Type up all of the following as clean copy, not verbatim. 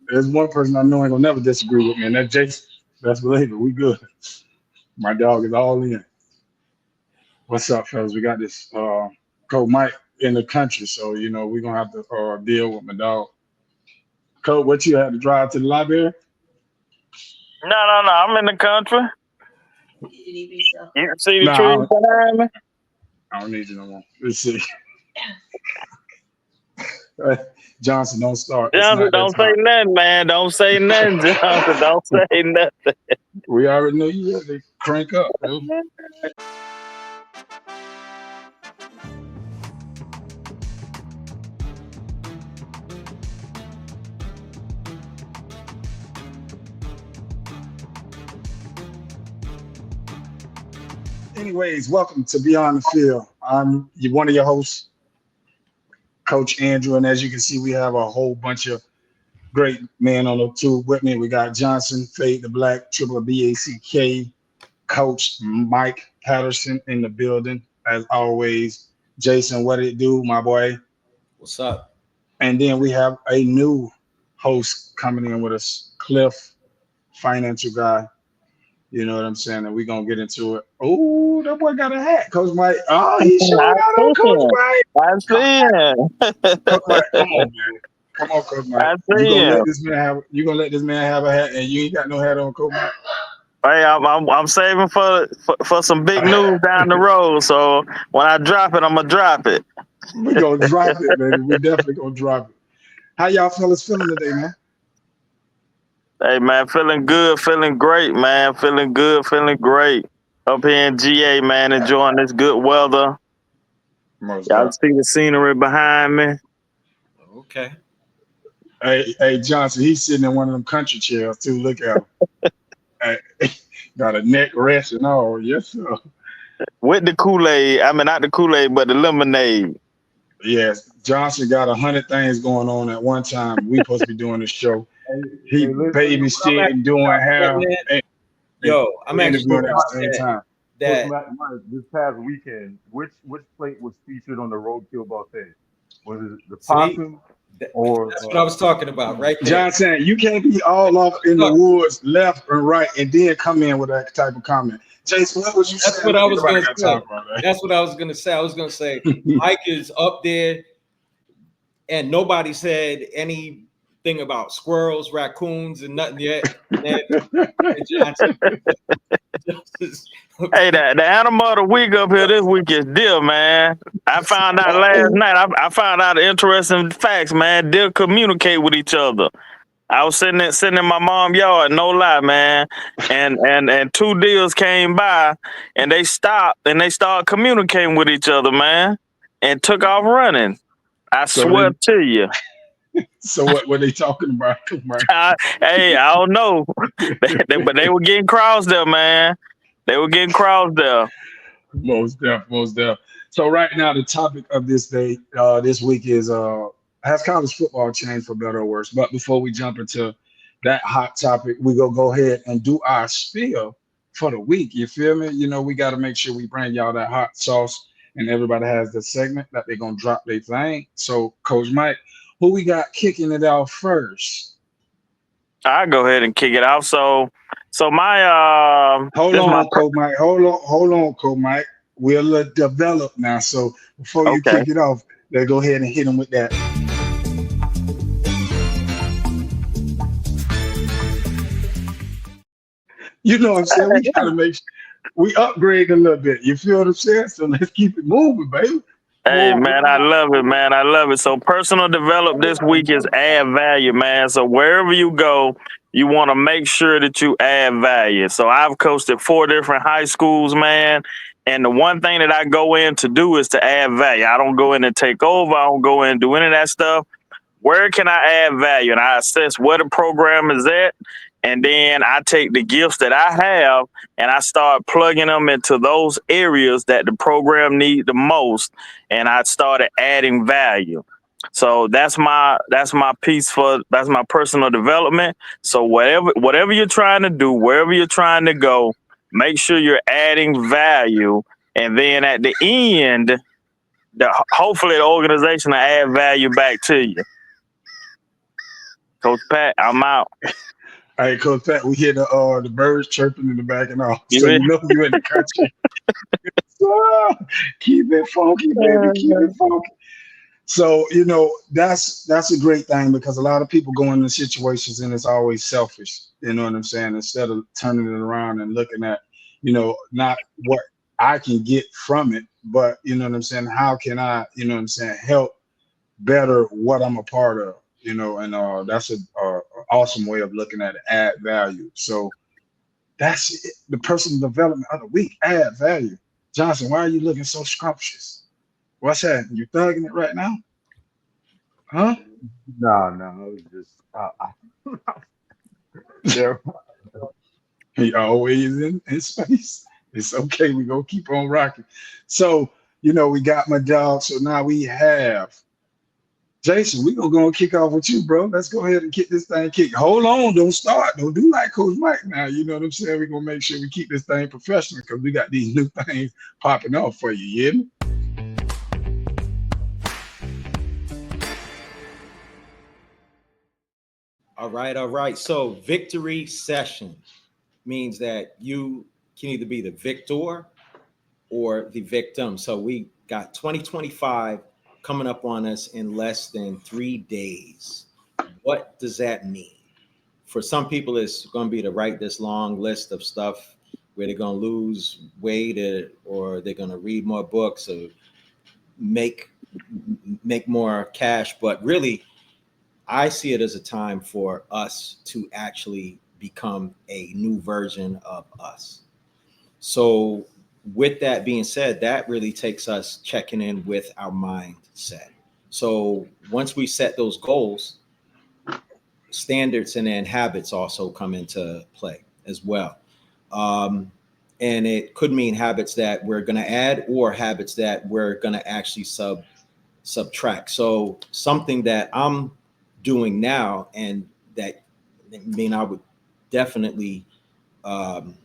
There's one person I know ain't gonna never disagree with me, and that's Jason. Best believe it. We good. My dog is all in. What's up, fellas? We got this Coach Mike in the country, so we're gonna have to deal with my dog. Coach, what you had to drive to the library? No, no, no. I'm in the country. You can see the No, trees behind me. I don't need you no more. Let's see. Johnson, don't start. It's Johnson, not that don't say time. nothing, man. Don't say nothing, Johnson. Don't say nothing. We already know you ready to crank up, dude. Anyways, welcome to Beyond the Field. I'm one of your hosts, Coach Andrew, and as you can see, we have a whole bunch of great men on the tube with me. We got Johnson, Fade the Black, Triple BACK, Coach Mike Patterson in the building, as always. Jason, what it do, my boy? What's up? And then we have a new host coming in with us, Cliff, financial guy. You know what I'm saying? And we're gonna get into it. Oh, that boy got a hat, Coach Mike. Oh, he showed I out on see Coach him. Mike. I see Coach Mike, him. come on, man. Come on, Coach Mike. I You see gonna him. let this man have a hat, and you ain't got no hat on, Coach Mike. Hey, I'm saving for some big news down the road. So when I drop it, I'm gonna drop it. We gonna drop it, baby. We definitely gonna drop it. How y'all fellas feeling today, man? Hey, man, feeling good, feeling great, man. Feeling good, feeling great. Up here in GA, man, enjoying this good weather. Most Y'all definitely. see the scenery behind me. Okay. Hey, Johnson, he's sitting in one of them country chairs too. Look at him. Hey, got a neck rest and all. Yes, sir. With the Kool-Aid. I mean, not the Kool-Aid, but the lemonade. Yes, Johnson got 100 things going on at one time. We supposed to be doing the show. Hey, He hey, listen, I'm babysitting, doing hair, Man, and yo, I'm actually interviewing at the shocked same time. Coach that Matt Mike, this past weekend, which plate was featured on the roadkill buffet? Was it the see possum or that's what I was talking about right there. Johnson, you can't be all off in the Look, woods, left and right, and then come in with that type of comment. Jason, what was you that's saying? what I was Nobody gonna got say. time for that. That's what I was gonna say. I was gonna say Mike is up there, and nobody said anything about squirrels, raccoons, and nothing yet. And Johnson. Hey, the animal of the week up here this week is deer, man. I found out last night. I found out interesting facts, man. Deer communicate with each other. I was sitting in my mom's yard, no lie, man. And two deers came by and they stopped and they started communicating with each other, man, and took off running. I So swear to you. so what were they talking about? Hey, I don't know. But they were getting crossed there, man. They were getting crossed there. Most deaf, most deaf. So right now, the topic of this day, this week is has college football changed for better or worse? But before we jump into that hot topic, we go ahead and do our spiel for the week. You feel me? We got to make sure we bring y'all that hot sauce, and everybody has the segment that they're gonna drop their thing. So, Coach Mike, who we got kicking it out first? I'll go ahead and kick it off. So my Hold this is my on, Coach Mike. Hold on, Coach Mike. We'll develop now. So before you okay. kick it off, let's go ahead and hit him with that. You know what I'm saying? We gotta make sure we upgrade a little bit. You feel what I'm saying? So let's keep it moving, baby. Hey man, I love it, man. I love it. So personal develop this week is add value, man. So wherever you go, you want to make sure that you add value. So I've coached at 4 different high schools, man. And the one thing that I go in to do is to add value. I don't go in and take over. I don't go in and do any of that stuff. Where can I add value? And I assess where the program is at. And then I take the gifts that I have and I start plugging them into those areas that the program need the most. And I started adding value. So that's my piece that's my personal development. So whatever you're trying to do, wherever you're trying to go, make sure you're adding value. And then at the end, hopefully the organization will add value back to you. Coach Pat, I'm out. All right, Coach Pat, we hear the birds chirping in the back and all, You so ready? you know you in the country. Ah, keep it funky, baby. Keep it funky. So that's a great thing because a lot of people go into situations and it's always selfish. You know what I'm saying? Instead of turning it around and looking at, not what I can get from it, but you know what I'm saying. How can I, what I'm saying, help better what I'm a part of? And that's a awesome way of looking at it. Add value. So that's it, the personal development of the week. Add value. Johnson, why are you looking so scrumptious? What's that? You thugging it right now? Huh? No, no, I was just there. He always in space. It's okay. We gonna keep on rocking. So, we got my dog. So now we have Jason. We gonna go and kick off with you, bro. Let's go ahead and get this thing kicked. Hold on, don't start. Don't do like Coach Mike now. You know what I'm saying? We're gonna make sure we keep this thing professional because we got these new things popping off for you. You hear me? All right, all right. So victory session means that you can either be the victor or the victim. So we got 2025 coming up on us in less than 3 days. What does that mean? For some people, it's going to be to write this long list of stuff where they're going to lose weight or they're going to read more books or make more cash. But really, I see it as a time for us to actually become a new version of us. So, with that being said, that really takes us checking in with our mindset. So, once we set those goals, standards and then habits also come into play as well. Um, and it could mean habits that we're going to add or habits that we're going to actually subtract. So something that I'm doing now and that I would definitely um,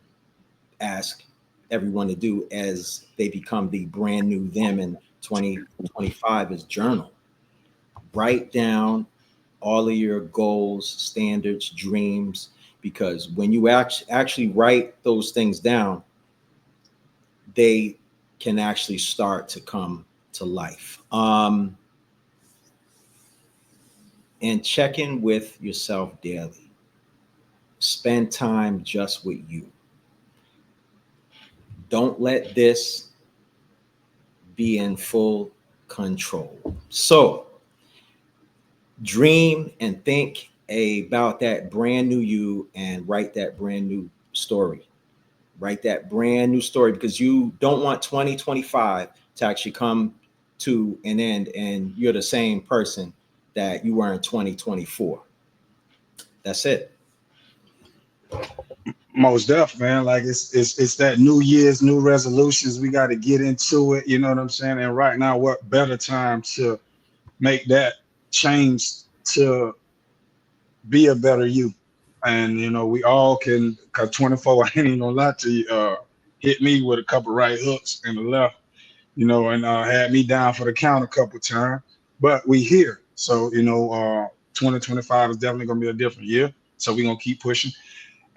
ask everyone to do as they become the brand new them in 2025 is journal. Write down all of your goals, standards, dreams, because when you actually write those things down, they can actually start to come to life. And check in with yourself daily. Spend time just with you. Don't let this be in full control. So, dream and think about that brand new you and write that brand new story. Write that brand new story because you don't want 2025 to actually come to an end and you're the same person that you were in 2024. That's it. Most deaf, man. Like it's that New Year's, new resolutions. We got to get into it. You know what I'm saying? And right now, what better time to make that change to be a better you? And we all can. Cause 24, I ain't even gonna lie to you. Hit me with a couple right hooks and the left. And had me down for the count a couple times. But we here, so 2025 is definitely gonna be a different year. So we're gonna keep pushing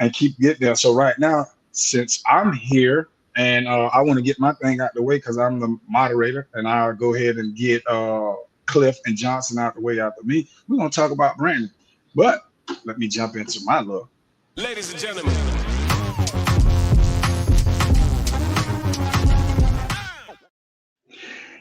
and keep getting there. So right now, since I'm here and I want to get my thing out the way because I'm the moderator, and I'll go ahead and get Cliff and Johnson out the way after me. We're gonna talk about branding, but let me jump into my love. Ladies and gentlemen,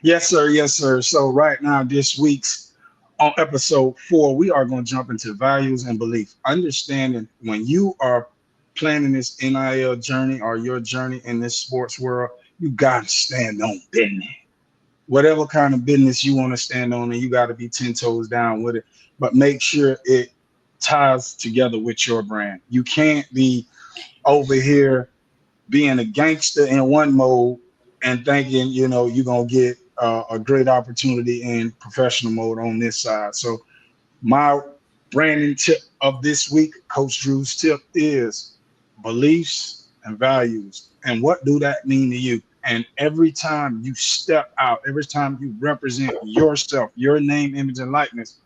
Yes, sir. Yes, sir. So right now, this week's on episode 4, we are going to jump into values and belief. Understanding when you are planning this NIL journey or your journey in this sports world, you got to stand on business. Whatever kind of business you want to stand on, and you got to be 10 toes down with it. But make sure it ties together with your brand. You can't be over here being a gangster in one mode and thinking you're gonna get a great opportunity in professional mode on this side. So my branding tip of this week, Coach Drew's tip, is beliefs and values. And what do that mean to you? And every time you step out, every time you represent yourself, your name, image, and likeness,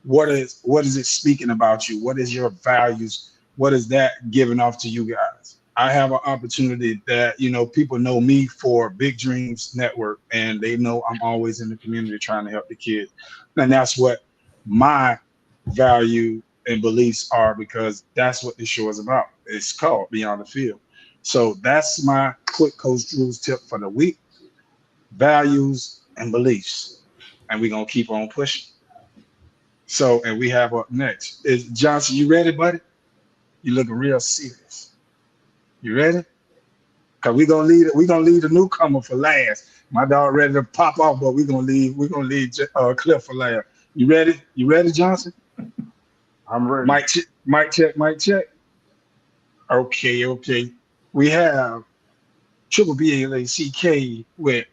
what is it speaking about you? What is your values? What is that giving off to you guys? I have an opportunity that people know me for Big Dreams Network, and they know I'm always in the community trying to help the kids, and that's what my value and beliefs are, because that's what this show is about. It's called Beyond the Field. So that's my quick Coach Drew's tip for the week: values and beliefs, and we're gonna keep on pushing. So, and we have up next is Johnson. You ready, buddy? You looking real serious. You ready? Cause we're gonna leave the newcomer for last. My dog ready to pop off, but we're gonna leave Cliff for last. You ready? You ready, Johnson? I'm ready. Mic check. Okay, okay. We have Triple BACK with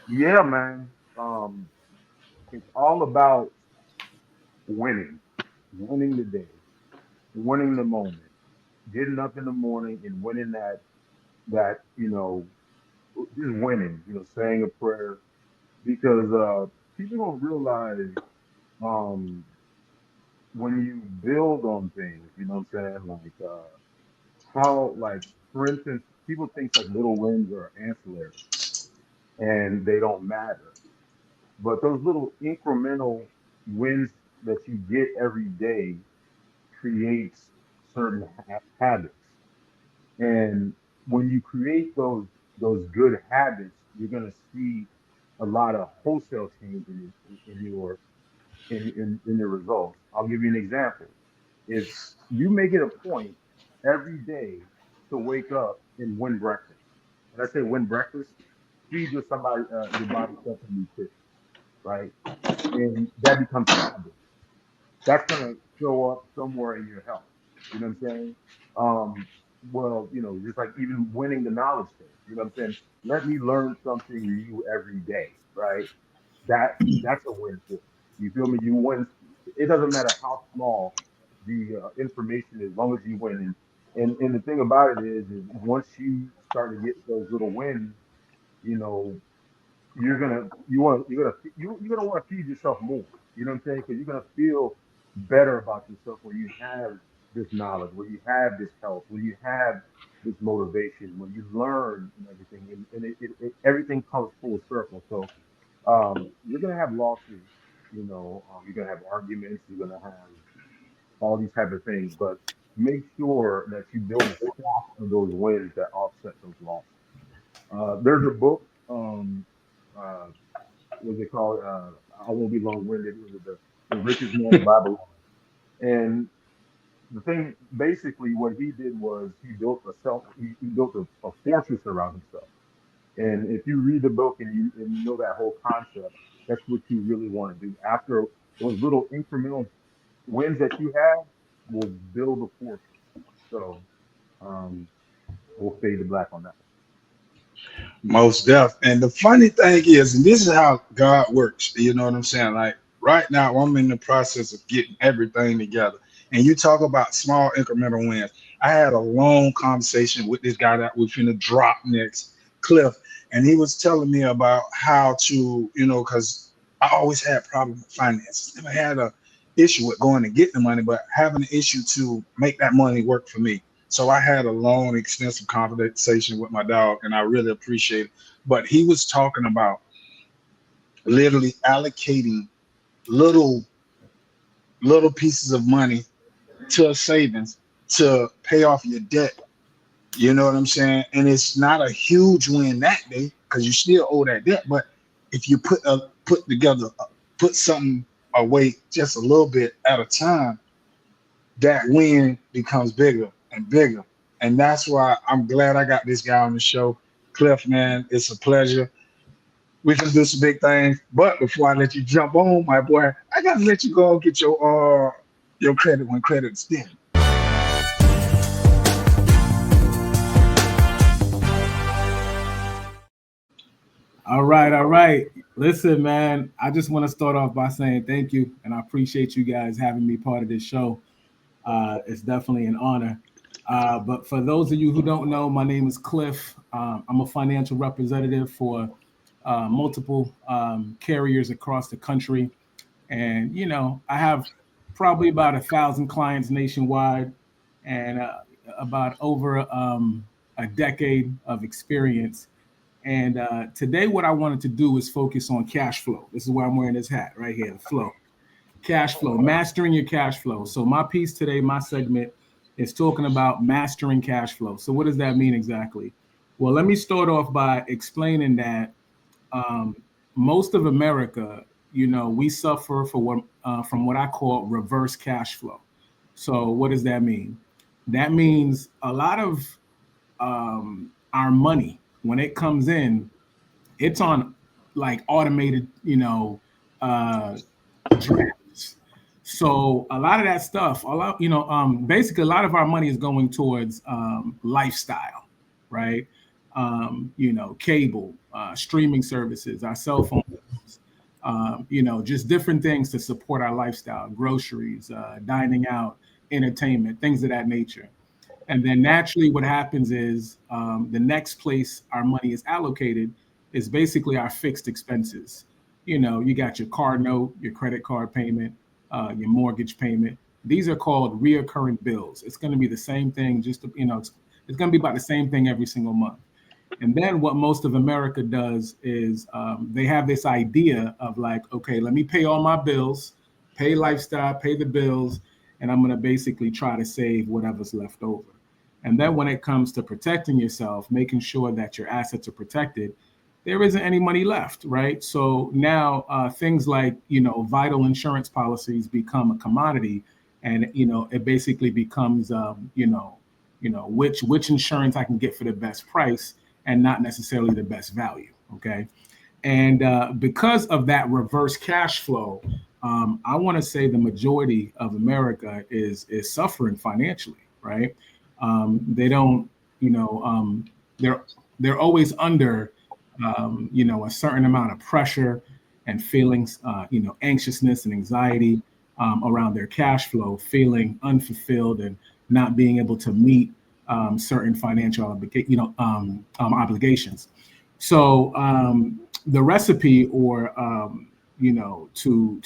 Yeah, man. It's all about winning, winning the day, winning the moment, getting up in the morning and winning that just winning. Saying a prayer because people don't realize um when you build on things. You know what I'm saying? Like how like for instance, people think like little wins are ancillary and they don't matter. But those little incremental wins that you get every day creates certain habits. And when you create those good habits, you're going to see a lot of wholesale change in your results. I'll give you an example. If you make it a point every day to wake up and win breakfast, when I say win breakfast, feed your body something nutritious, right? And that becomes a habit. That's gonna show up somewhere in your health. You know what I'm saying? Um, well, just like even winning the knowledge test. You know what I'm saying? Let me learn something new every day, right? That's a win for you. You feel me? You win. It doesn't matter how small the information is, as long as you win. And the thing about it is once you start to get those little wins, you know, you're gonna want to feed yourself more. You know what I'm saying? Because you're gonna feel better about yourself when you have this knowledge, when you have this health, when you have this motivation, when you learn and everything, and everything comes full circle. So you're gonna have losses, you're gonna have arguments, you're gonna have all these type of things, but make sure that you build a stack of those wins that offset those losses. There's a book. Uh, what's it called? I won't be long winded. Was it the richest man in Babylon? And the thing, basically, what he did was he built a fortress around himself. And if you read the book and you know that whole concept, that's what you really want to do. After those little incremental wins that you have, will build a fortress. So um, we'll fade to black on that. Most Def. And the funny thing is, and this is how God works, you know what I'm saying? Like right now, I'm in the process of getting everything together. And you talk about small incremental wins. I had a long conversation with this guy that we're finna drop next, Cliff, and he was telling me about how to, because I always had problems with finances. Never had a issue with going to get the money, but having an issue to make that money work for me. So I had a long, extensive conversation with my dog, and I really appreciate it. But he was talking about literally allocating little little pieces of money to a savings to pay off your debt. You know what I'm saying? And it's not a huge win that day because you still owe that debt. But if you put together, put something away just a little bit at a time, that win becomes bigger and bigger. And that's why I'm glad I got this guy on the show. Cliff, man, it's a pleasure. We can do some big things. But before I let you jump on, my boy, I gotta let you go and get your credit when credit's due. All right, all right. Listen, man, I just want to start off by saying thank you, and I appreciate you guys having me part of this show. It's definitely an honor. But for those of you who don't know, my name is Cliff. I'm a financial representative for multiple carriers across the country. And, I have probably about 1,000 clients nationwide and about over a decade of experience. And today, what I wanted to do is focus on cash flow. This is why I'm wearing this hat right here, the flow. Cash flow, mastering your cash flow. So my piece today, my segment is talking about mastering cash flow. So what does that mean exactly? Well, let me start off by explaining that um, most of America, we suffer from what I call reverse cash flow. So what does that mean? That means a lot of our money when it comes in, it's on like automated, uh, drafts. So a lot of that stuff, basically a lot of our money is going towards lifestyle, right? Cable, streaming services, our cell phone bills, just different things to support our lifestyle, groceries, dining out, entertainment, things of that nature. And then naturally, what happens is the next place our money is allocated is basically our fixed expenses. You got your car note, your credit card payment, your mortgage payment. These are called reoccurring bills. It's going to be the same thing, it's going to be about the same thing every single month. And then what most of America does is they have this idea of like, okay, let me pay all my bills, pay lifestyle, pay the bills, and I'm going to basically try to save whatever's left over. And then when it comes to protecting yourself, making sure that your assets are protected, there isn't any money left, right? So now things like, vital insurance policies become a commodity, and it basically becomes which insurance I can get for the best price and not necessarily the best value. Okay. And because of that reverse cash flow, I want to say the majority of America is suffering financially, right? They don't, they're always under, a certain amount of pressure and feelings, anxiousness and anxiety around their cash flow, feeling unfulfilled and not being able to meet certain financial obligations. So the recipe, or to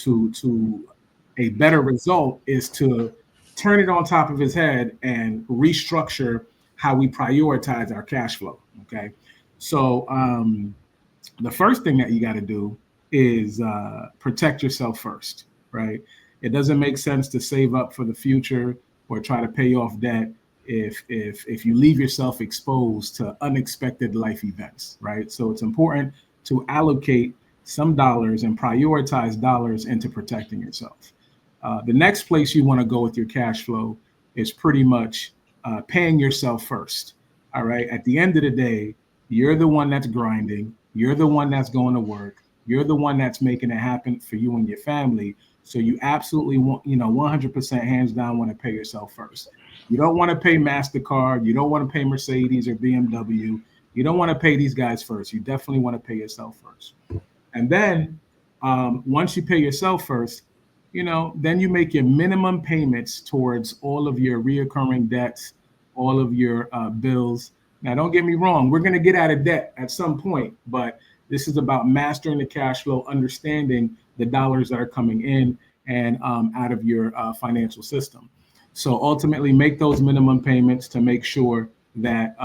a better result, is to turn it on top of his head and restructure how we prioritize our cash flow. Okay, so the first thing that you got to do is protect yourself first, right? It doesn't make sense to save up for the future or try to pay off debt if you leave yourself exposed to unexpected life events, right? So it's important to allocate some dollars and prioritize dollars into protecting yourself. The next place you want to go with your cash flow is pretty much paying yourself first. All right. At the end of the day, you're the one that's grinding. You're the one that's going to work. You're the one that's making it happen for you and your family. So you absolutely want, 100% hands down want to pay yourself first. You don't want to pay MasterCard. You don't want to pay Mercedes or BMW. You don't want to pay these guys first. You definitely want to pay yourself first. And then once you pay yourself first, then you make your minimum payments towards all of your reoccurring debts, all of your bills. Now, don't get me wrong, we're going to get out of debt at some point, but this is about mastering the cash flow, understanding the dollars that are coming in and out of your financial system. So ultimately, make those minimum payments to make sure that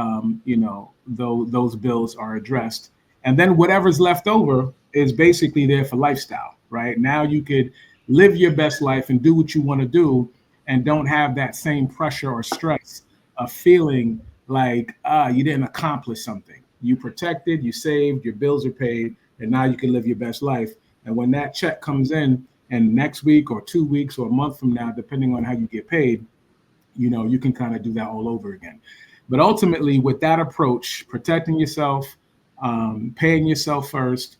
those bills are addressed, and then whatever's left over is basically there for lifestyle. Right now, you could live your best life and do what you want to do, and don't have that same pressure or stress of feeling like you didn't accomplish something. You protected, you saved, your bills are paid, and now you can live your best life. And when that check comes in, and next week or 2 weeks or a month from now, depending on how you get paid, you can kind of do that all over again. But ultimately, with that approach, protecting yourself, paying yourself first,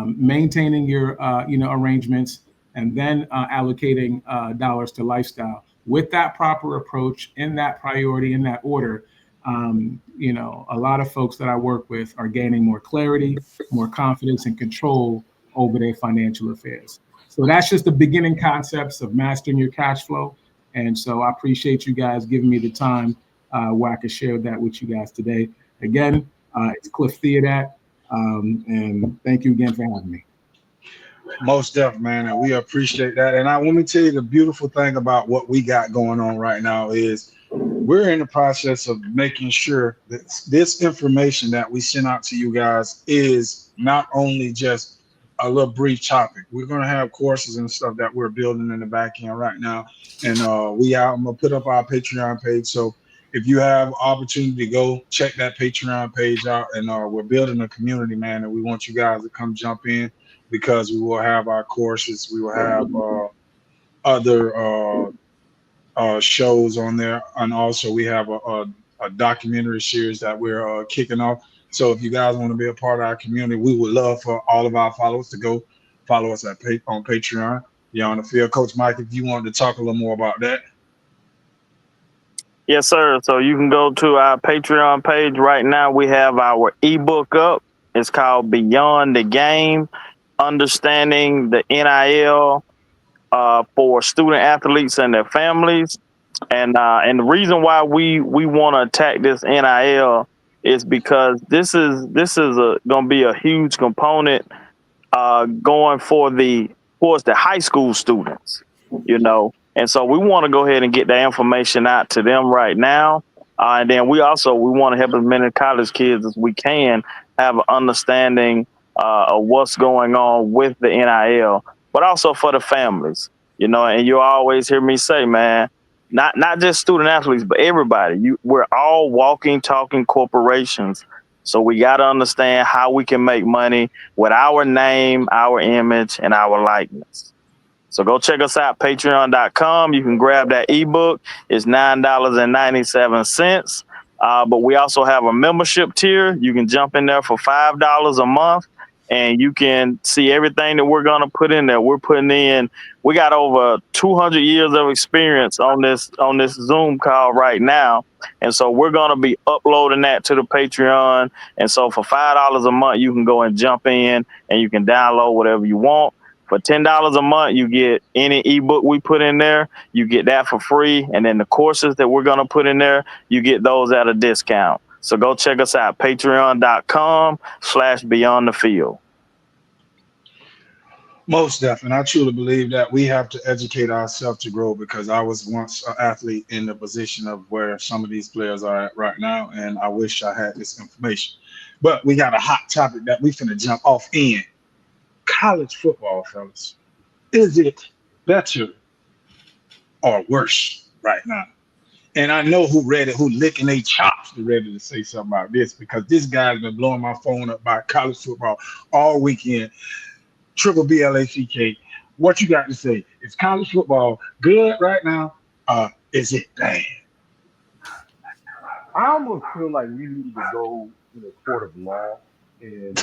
maintaining your arrangements, and then allocating dollars to lifestyle. With that proper approach, in that priority, in that order, a lot of folks that I work with are gaining more clarity, more confidence, and control over their financial affairs. So that's just the beginning concepts of mastering your cash flow. And so I appreciate you guys giving me the time where I could share that with you guys today. Again, it's Cliff Theodat, and thank you again for having me. Most definitely, man, and we appreciate that. And I want me to tell you the beautiful thing about what we got going on right now is we're in the process of making sure that this information that we send out to you guys is not only just a little brief topic. We're gonna have courses and stuff that we're building in the back end right now, and I'm gonna put up our Patreon page. So if you have opportunity to go check that Patreon page out, and we're building a community, man, and we want you guys to come jump in because we will have our courses, we will have other shows on there, and also we have a documentary series that we're kicking off. So if you guys want to be a part of our community, we would love for all of our followers to go follow us on Patreon. On the field, Coach Mike, if you wanted to talk a little more about that. Yes, sir. So you can go to our Patreon page right now. We have our ebook up. It's called Beyond the Game, Understanding the NIL for student athletes and their families. And the reason why we want to attack this NIL is because this is going to be a huge component going towards the high school students, and so we want to go ahead and get that information out to them right now. And then we want to help as many college kids as we can have an understanding of what's going on with the NIL, but also for the families, and you always hear me say, man, not just student athletes, but everybody. We're all walking, talking corporations. So we got to understand how we can make money with our name, our image, and our likeness. So go check us out, patreon.com. You can grab that ebook. It's $9.97. But we also have a membership tier. You can jump in there for $5 a month, and you can see everything that we're going to put in there. We got over 200 years of experience on this Zoom call right now. And so we're going to be uploading that to the Patreon. And so for $5 a month, you can go and jump in and you can download whatever you want. For $10 a month, you get any ebook we put in there. You get that for free. And then the courses that we're going to put in there, you get those at a discount. So go check us out, patreon.com/beyond the field. Most definitely. I truly believe that we have to educate ourselves to grow because I was once an athlete in the position of where some of these players are at right now, and I wish I had this information. But we got a hot topic that we finna jump off in. College football, fellas. Is it better or worse right now? And I know who licking their chops ready to say something about this because this guy's been blowing my phone up about college football all weekend. Triple BLACK. What you got to say? Is college football good right now? Is it bad? I almost feel like we need to go in a court of law and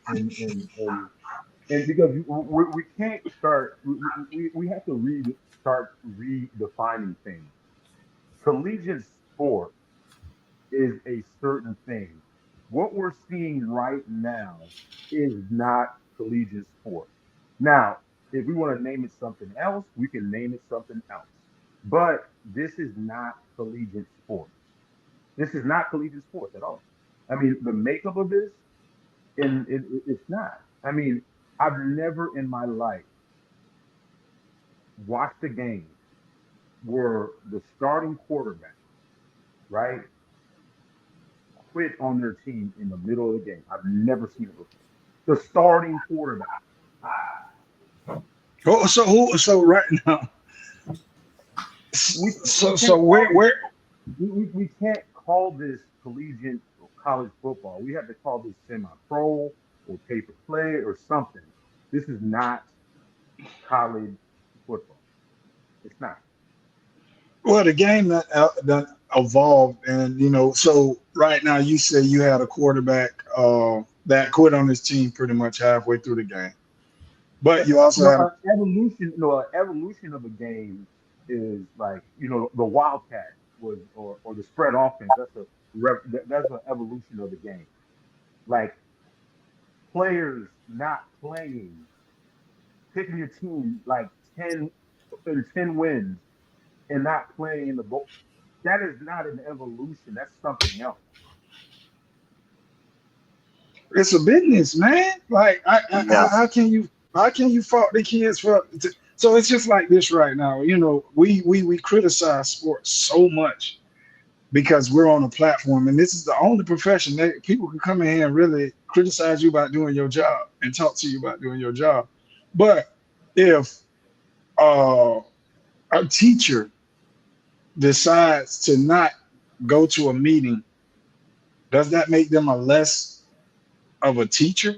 and and because we can't start we have to start redefining things. Collegiate sport is a certain thing. What we're seeing right now is not collegiate sport. Now, if we want to name it something else, we can name it something else. But this is not collegiate sport. This is not collegiate sports at all. I mean, the makeup of this, and it's not. I mean, I've never in my life watched a game where the starting quarterback, right, quit on their team in the middle of the game. I've never seen it before. The starting quarterback. So right now, We so can't call where this, where we can't call this collegiate or college football. We have to call this semi-pro or pay for play or something. This is not college football. It's not. well the game that evolved and so right now you say you had a quarterback that quit on his team pretty much halfway through the game, but you also No, had an evolution of a game is like the wildcat was or the spread offense. That's an evolution of the game. Like players not playing, picking your team like 10 wins and not playing in the bowl. that is not an evolution. That's something else. It's a business, man. Like, Yeah. how can you fault the kids for? So it's just like this right now. You know, we criticize sports so much because we're on a platform, and this is the only profession that people can come in here and really criticize you about doing your job and talk to you about doing your job. But if uh, a teacher decides to not go to a meeting, does that make them a less of a teacher?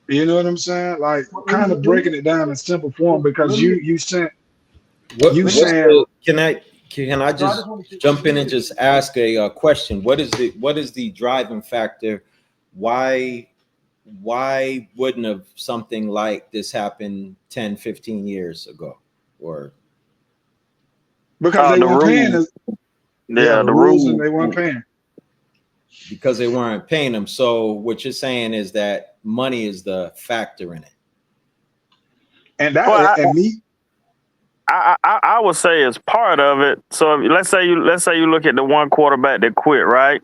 You know what I'm saying? Like, Well, kind of breaking it down in simple form, because let me you What's saying the? Can I no, I just just want to jump in and just ask a, question? What is the driving factor? Why why wouldn't have something like this happen 10, 15 years ago? Or because they The weren't paying rules. us, yeah, Yeah, the the rules, and rules. they weren't paying. because they weren't paying them. So what you're saying is that money is the factor in it. And Well, that and me, I would say it's part of it. So let's say you look at the one quarterback that quit, right?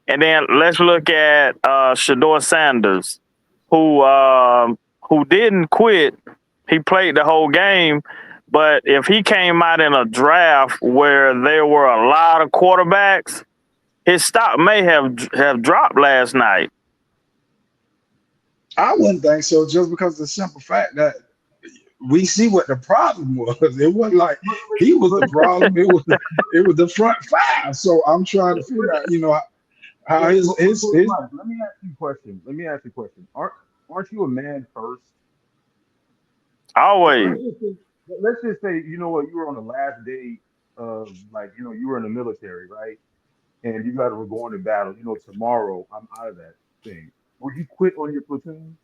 And then let's look at Shador Sanders, who didn't quit. He played the whole game, but if he came out in a draft where there were a lot of quarterbacks, his stock may have dropped last night. I wouldn't think so, just because of the simple fact that we see what the problem was. It wasn't like but, he was but, the problem. It was the front five. So I'm trying to figure out, you know, how his Mike, let me ask you a question. Let me ask you a question. Aren't you a man first? Let, Always. let's just say, let's just say, you know what, you were on the last day of, like, you know, you were in the military, right? And you got to go into battle. You know, tomorrow I'm out of that thing. Would you quit on your platoon?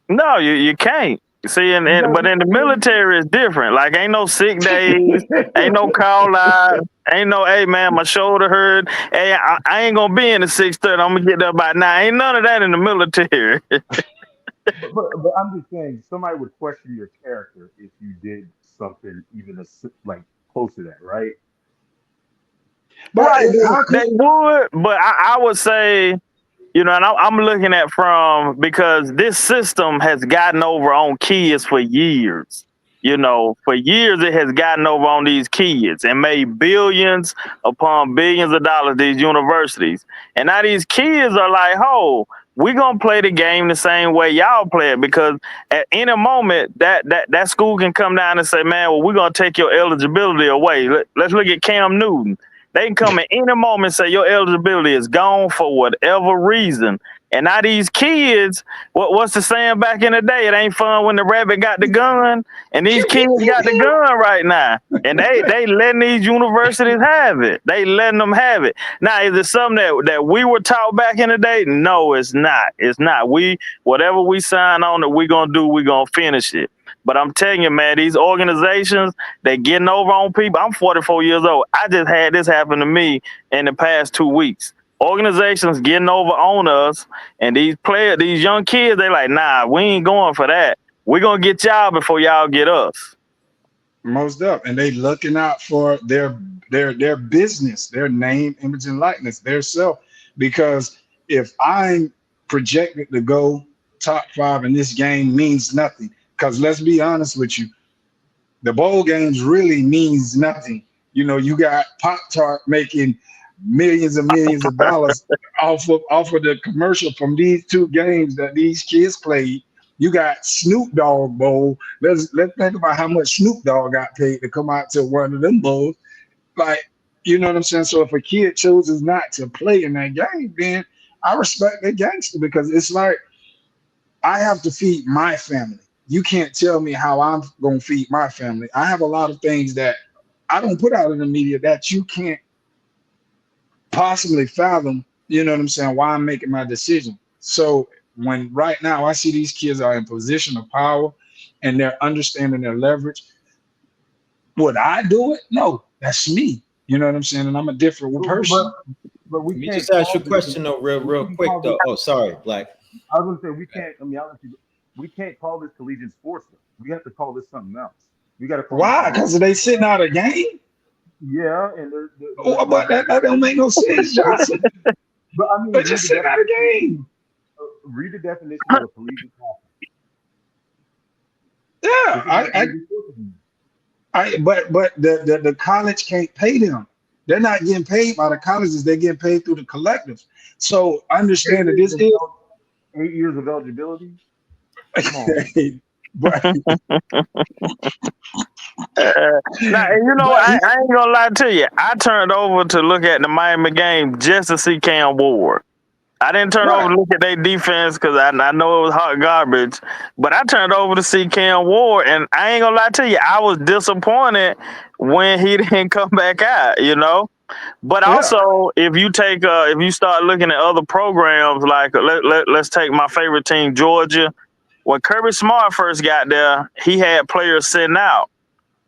No, you can't. See, You got but to in the military it's different. Like ain't no sick days, ain't no call out, ain't no hey man, my shoulder hurt. Hey, I ain't gonna be in the 6:30. I'm gonna get there by 9. Ain't none of that in the military. but I'm just saying, somebody would question your character if you did something even like close to that, right? but Right, how they could would, but I would say, and I'm looking at from because this system has gotten over on kids for years. For years it has gotten over on these kids and made billions upon billions of dollars these universities. And now these kids are like, "Oh, we're gonna play the game the same way y'all play it," because at any moment that school can come down and say, "Man, well, we're gonna take your eligibility away." Let's look at Cam Newton. They can come at any moment and say your eligibility is gone for whatever reason. And now these kids, what's the saying back in the day? It ain't fun when the rabbit got the gun. And these kids got the gun right now. And they letting these universities have it. They letting them have it. Now, is it something that we were taught back in the day? No, it's not. It's not. Whatever we sign on that we gonna do, we gonna finish it. But I'm telling you, man, these organizations, they getting over on people. I'm 44 years old. I just had this happen to me in the past 2 weeks. Organizations getting over on us, and these young kids, they like, nah, we ain't going for that. We're gonna get y'all before y'all get us. most up, and they looking out for their business, their name, image, and likeness, their self. Because if I'm projected to go top five in this game means nothing. Because let's be honest with you, the bowl games really means nothing. You know, you got Pop Tart making millions of dollars off of the commercial from these two games that these kids played. You got Snoop Dogg Bowl. Let's think about how much Snoop Dogg got paid to come out to one of them bowls. Like, you know what I'm saying? So if a kid chooses not to play in that game, then I respect that gangster, because it's like I have to feed my family. You can't tell me how I'm gonna feed my family. I have a lot of things that I don't put out in the media that you can't possibly fathom. You know what I'm saying? Why I'm making my decision. So when right now I see these kids are in position of power and they're understanding their leverage, would I do it? No, that's me. You know what I'm saying? And I'm a different But, person. but but we Let me can't just ask you call a this. question though, We real can't quick call this. though. Oh, sorry, Black. I was gonna say we can't. I mean, honestly, we can't call this collegiate sports. Though. We have to call this something else. We got to call this Why? something else. Because they sitting out a game. Yeah, and Oh, but that don't make no sense, Johnson. but I mean, They just sitting out of game. read the definition of a collegiate athlete. Yeah, This is what read it. but the college can't pay them. They're not getting paid by the colleges. They're getting paid through the collectives. So Eight understand that years this of is, 8 years of eligibility. Come on, man. but Now, you know, but I ain't gonna lie to you. I turned over to look at the Miami game just to see Cam Ward. I didn't turn over right, to look at their defense because I know it was hot garbage. But I turned over to see Cam Ward, and I ain't gonna lie to you, I was disappointed when he didn't come back out. You know. But yeah, also, if you start looking at other programs, like let's take my favorite team, Georgia. When Kirby Smart first got there, he had players sitting out.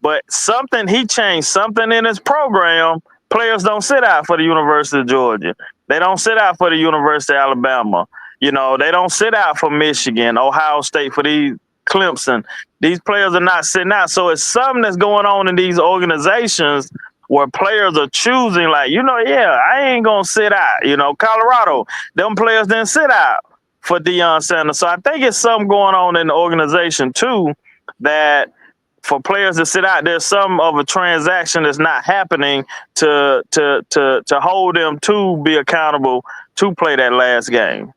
But something he changed something in his program. Players don't sit out for the University of Georgia. They don't sit out for the University of Alabama. You know, they don't sit out for Michigan, Ohio State, for these Clemson. These players are not sitting out. So it's something that's going on in these organizations where players are choosing, like, yeah, I ain't gonna sit out. Colorado, them players didn't sit out for Deion Sanders. So I think it's something going on in the organization too, that for players to sit out, there's some of a transaction that's not happening to hold them to be accountable to play that last game.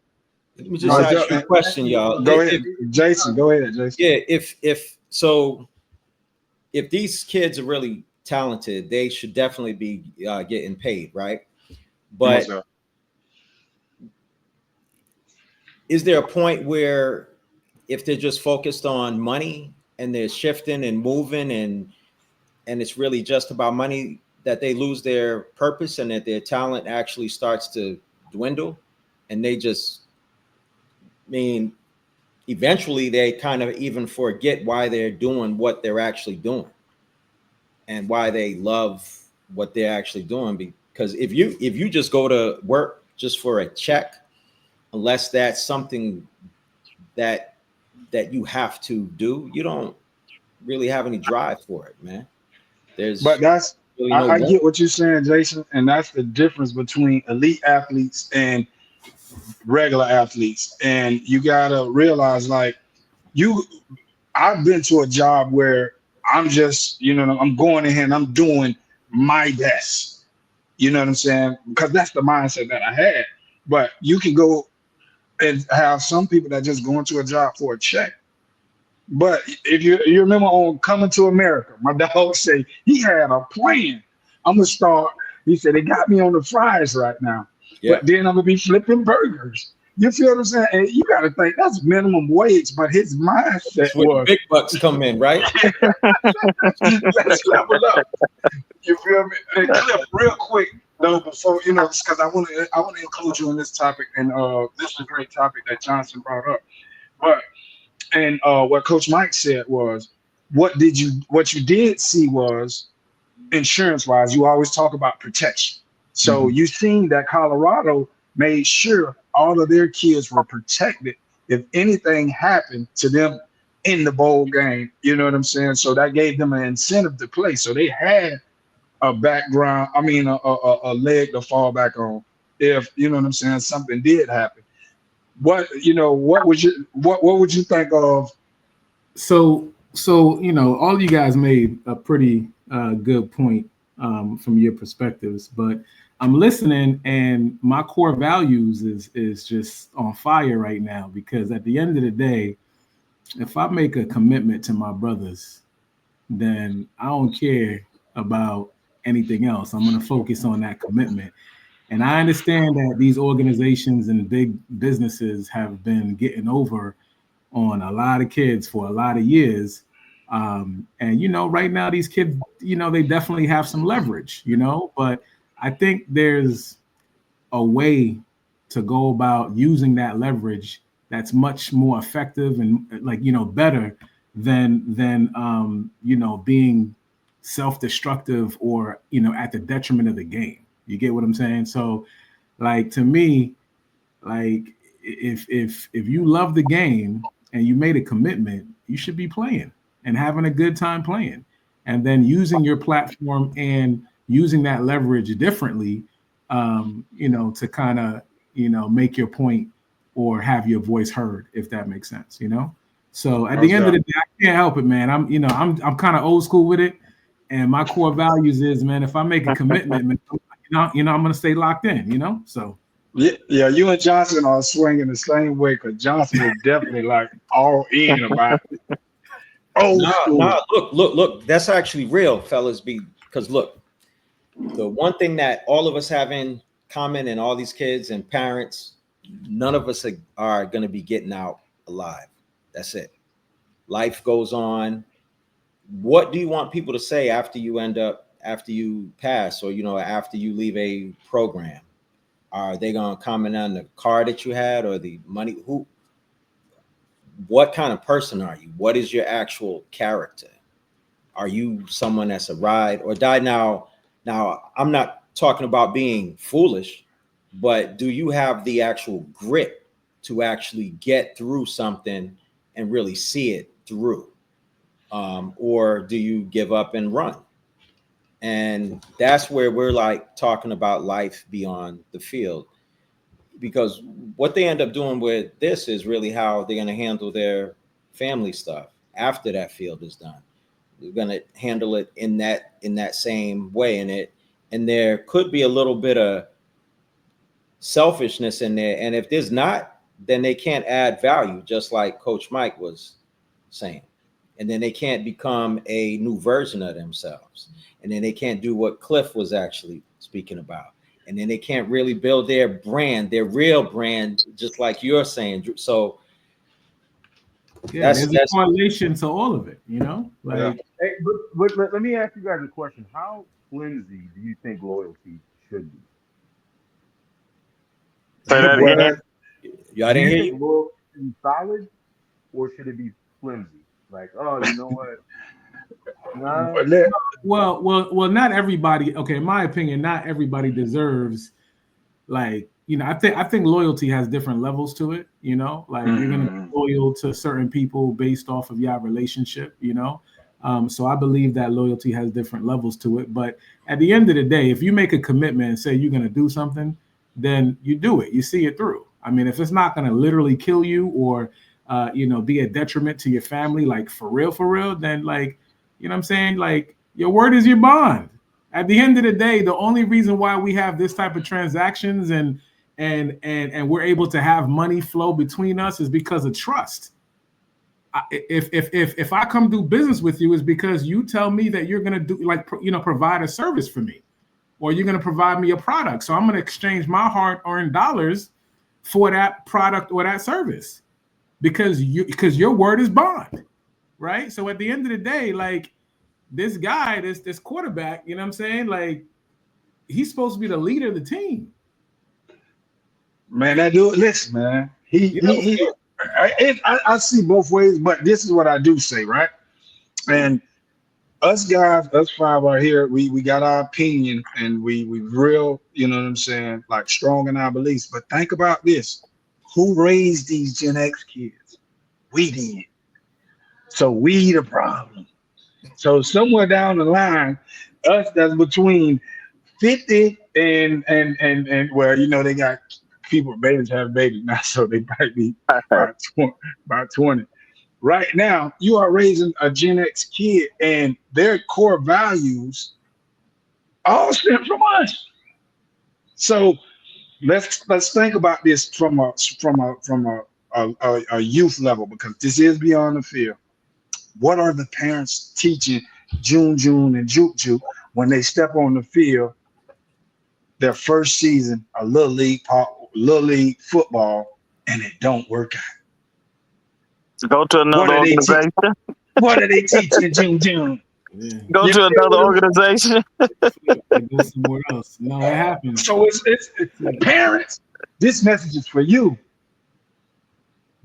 Let me no, just ask you a question, y'all. go ahead, Jason. Go ahead, Jason. Yeah, if these kids are really talented, they should definitely be getting paid, right? But is there a point where if they're just focused on money and they're shifting and moving and it's really just about money, that they lose their purpose and that their talent actually starts to dwindle, and they just, eventually they kind of even forget why they're doing what they're actually doing and why they love what they're actually doing. Because if you just go to work just for a check, unless that's something that you have to do, you don't really have any drive for it, man. But There's that's really no I want. get what you're saying, Jason, and that's the difference between elite athletes and regular athletes. And you gotta realize, like, you, I've been to a job where I'm just, I'm going in here and I'm doing my best. You know what I'm saying? Because that's the mindset that I had. But you can go and have some people that just go into a job for a check. But if you remember on Coming to America, my dog said he had a plan. I'm gonna start. He said they got me on the fries right now, Yeah, but then I'm gonna be flipping burgers. You feel what I'm saying? And you got to think that's minimum wage, but his mindset that's where the was, big bucks come in, right? let's level up. You feel me? And Cliff, real quick though, before because I want to include you in this topic, and this is a great topic that Johnson brought up. But and what Coach Mike said was, what you did see was insurance wise. You always talk about protection. So Mhm. you seen that Colorado made sure all of their kids were protected if anything happened to them in the bowl game. You know what I'm saying? So that gave them an incentive to play. So they had a background. I mean, a leg to fall back on if what I'm saying, something did happen. What would you think of? So all you guys made a pretty good point from your perspectives, but I'm listening, and my core values is just on fire right now, because at the end of the day, if I make a commitment to my brothers, then I don't care about anything else. I'm going to focus on that commitment. And I understand that these organizations and big businesses have been getting over on a lot of kids for a lot of years. And right now these kids, they definitely have some leverage, but I think there's a way to go about using that leverage that's much more effective and, like, better than being self-destructive or at the detriment of the game. You get what I'm saying? So, like, to me, like, if you love the game and you made a commitment, you should be playing and having a good time playing, and then using your platform and using that leverage differently, to kind of, make your point or have your voice heard, if that makes sense, So at the end of the day, I can't help it, man. I'm kind of old school with it. And my core values is, man, if I make a commitment, man, I'm going to stay locked in, so. Yeah, you and Johnson are swinging the same way because Johnson is definitely like all in about old school. No, look. That's actually real, fellas. Because look, the one thing that all of us have in common, and all these kids and parents, none of us are going to be getting out alive. That's it. Life goes on. What do you want people to say after you pass, or after you leave a program? Are they going to comment on the car that you had or the money? What kind of person are you? What is your actual character? Are you someone that's a ride or die? Now, I'm not talking about being foolish, but do you have the actual grit to actually get through something and really see it through? Or do you give up and run? And that's where we're like talking about life beyond the field. Because what they end up doing with this is really how they're going to handle their family stuff after that field is done. They're going to handle it in that same way. And there could be a little bit of selfishness in there. And if there's not, then they can't add value, just like Coach Mike was saying. And then they can't become a new version of themselves. And then they can't do what Cliff was actually speaking about. And then they can't really build their brand, their real brand, just like you're saying. So there's a correlation to all of it, Hey, but let me ask you guys a question. How flimsy do you think loyalty should be? Say that again. Yeah, I didn't hear you. Loyalty should be solid, or should it be flimsy? Like, oh, you know what? Well, not everybody. Okay, in my opinion, not everybody deserves. Like, I think loyalty has different levels to it. Like you're gonna be loyal to certain people based off of your relationship. So I believe that loyalty has different levels to it. But at the end of the day, if you make a commitment and say you're gonna do something, then you do it. You see it through. I mean, if it's not gonna literally kill you or be a detriment to your family, like for real, then like, you know what I'm saying? Like your word is your bond. At the end of the day, the only reason why we have this type of transactions and we're able to have money flow between us is because of trust. If I come do business with you, is because you tell me that you're gonna do provide a service for me, or you're gonna provide me a product. So I'm gonna exchange my hard-earned dollars for that product or that service because your word is bond, right? So at the end of the day, like this guy, this quarterback, you know what I'm saying? Like he's supposed to be the leader of the team. Man, that dude, listen, man. I see both ways, but this is what I do say, right? And us guys, us five out here, we got our opinion and we real, you know what I'm saying, like strong in our beliefs. But think about this. Who raised these Gen X kids? We did. So we the problem. So somewhere down the line, us that's between 50 and well, they got people, babies have babies now, so they might be about 20. Right now, you are raising a Gen X kid, and their core values all stem from us. So let's think about this from a youth level, because this is beyond the field. What are the parents teaching June and Juke when they step on the field? Their first season, a little league football, and it don't work out. Go to another organization. What are they teaching June? Yeah. Go to another organization. Go somewhere else. No, it happens. So it's parents. This message is for you.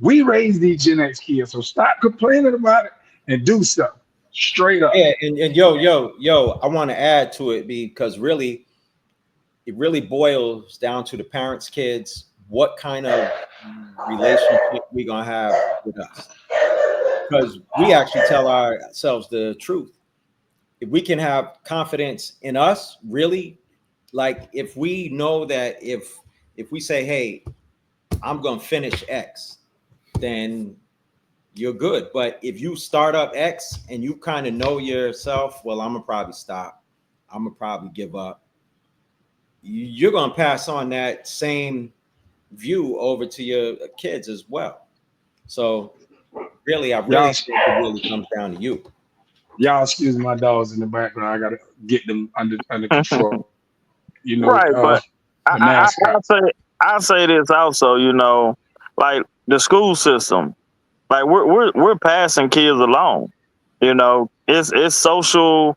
We raised these Gen X kids, so stop complaining about it and do stuff straight up. Yeah, and yo, I want to add to it because really, it really boils down to the parents, kids. What kind of relationship we gonna have with us? Because we actually tell ourselves the truth. if we can have confidence in us, really, like if we know that if we say, hey, I'm gonna finish X, then you're good. But if you start up X and you kind of know yourself, well, I'm gonna probably stop. I'm gonna probably give up. You're gonna pass on that same view over to your kids as well. So really, I Y'all, really think it really comes down to you. y'all, excuse my dogs in the background. I gotta get them under control. You know, Right, but the mascot. I say this also. Like the school system, like we're passing kids along. It's social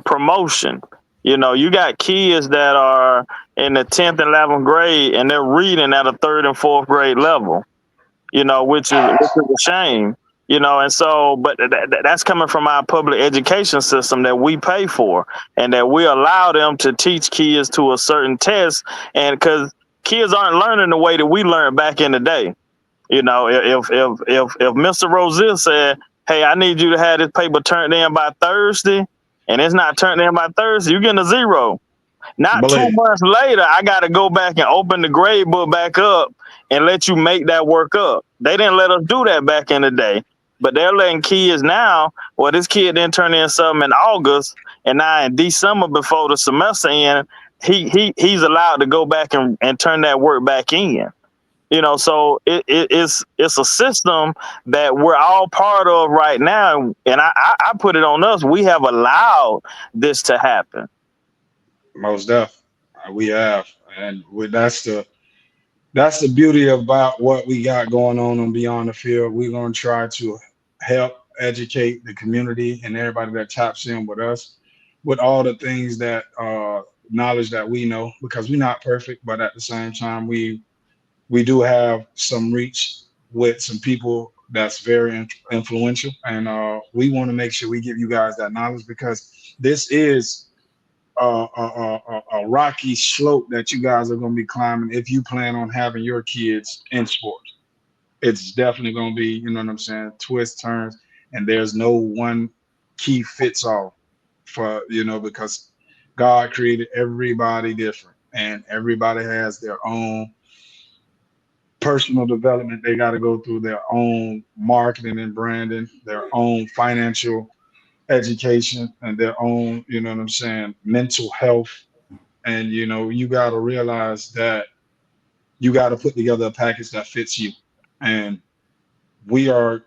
promotion. You got kids that are in the 10th and 11th grade, and they're reading at a third and fourth grade level. Which is a shame. And so, but that's coming from our public education system that we pay for, and that we allow them to teach kids to a certain test, and because kids aren't learning the way that we learned back in the day. If Mr. Rosier said, "Hey, I need you to have this paper turned in by Thursday," and it's not turned in by Thursday, you're getting a zero. Not two Believe it. months later, I got to go back and open the grade book back up and let you make that work up. They didn't let us do that back in the day, but they're letting kids now. Well, this kid didn't turn in something in August, and now in December before the semester end, he's allowed to go back and turn that work back in. So it's a system that we're all part of right now, and I put it on us. We have allowed this to happen. Most deaf. We have, and that's the beauty about what we got going on Beyond the Field. We're gonna try to help educate the community and everybody that taps in with us with all the things that knowledge that we know, because we're not perfect, but at the same time we do have some reach with some people that's very influential, and we want to make sure we give you guys that knowledge, because this is a rocky slope that you guys are going to be climbing if you plan on having your kids in sports. It's definitely going to be, you know what I'm saying, twists, turns, and there's no one key fits all for, because God created everybody different, and everybody has their own personal development. They got to go through their own marketing and branding, their own financial education, and their own, you know what I'm saying, mental health. And you got to realize that you got to put together a package that fits you. And we're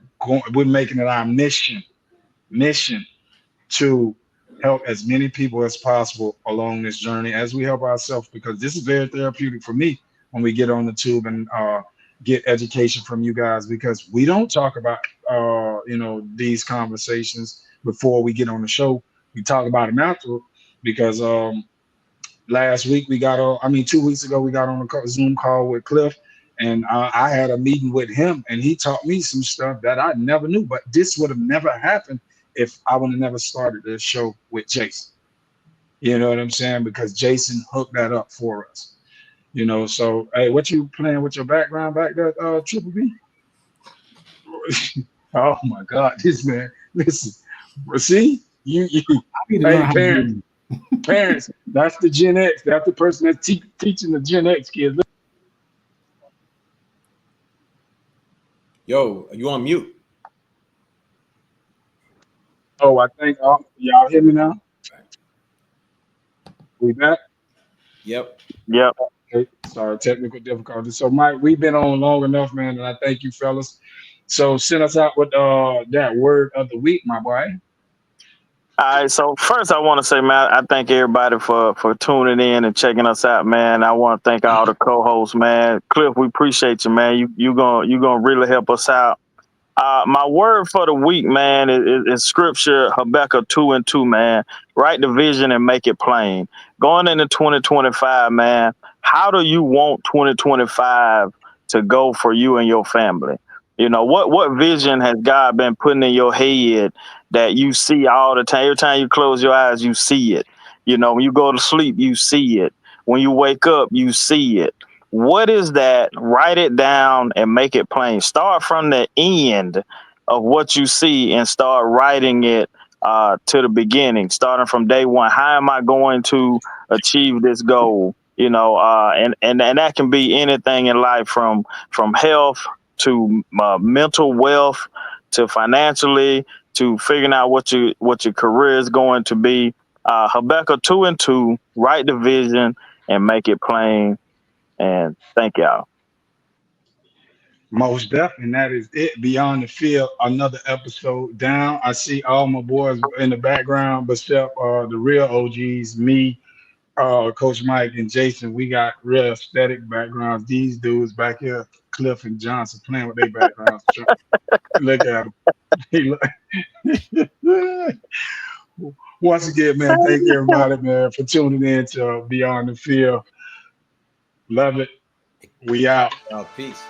making it our mission to help as many people as possible along this journey as we help ourselves, because this is very therapeutic for me when we get on the tube and get education from you guys, because we don't talk about these conversations before we get on the show. We talk about them after, because last week we got on, I mean 2 weeks ago we got on a Zoom call with Cliff, and I had a meeting with him, and he taught me some stuff that I never knew. But this would have never happened if I would have never started this show with Jason. You know what I'm saying? Because Jason hooked that up for us. So hey, what you playing with your background back there, Triple B? Oh my God, this man! Listen, see you. I need to learn Hey, how to parents, do. parents, that's the Gen X. That's the person that's teaching the Gen X kids. Yo, are you on mute? Oh, I think y'all hear me now. We back. Yep. Yep. Okay, sorry, technical difficulties. So, Mike, we've been on long enough, man, and I thank you, fellas. So, send us out with that word of the week, my boy. All right. So first, I want to say, man, I thank everybody for tuning in and checking us out, man. I want to thank all the co-hosts, man. Cliff, we appreciate you, man. You gonna really help us out. My word for the week, man, is scripture, Habakkuk 2:2, man. Write the vision and make it plain. Going into 2025, man, how do you want 2025 to go for you and your family? What vision has God been putting in your head that you see all the time? Every time you close your eyes, you see it. When you go to sleep, you see it. When you wake up, you see it. What is that? Write it down and make it plain. Start from the end of what you see and start writing it to the beginning, starting from day one. How am I going to achieve this goal? And that can be anything in life, from health to mental wealth to financially to figuring out what your career is going to be. Habakkuk 2:2, write the vision and make it plain. And thank y'all. Most definitely. And that is it. Beyond the Field, another episode down. I see all my boys in the background, but except the real OGs, me, Coach Mike, and Jason. We got real aesthetic backgrounds. These dudes back here, Cliff and Johnson, playing with their backgrounds. Look at them. Once again, man, thank everybody, man, for tuning in to Beyond the Field. Love it. We out. Peace.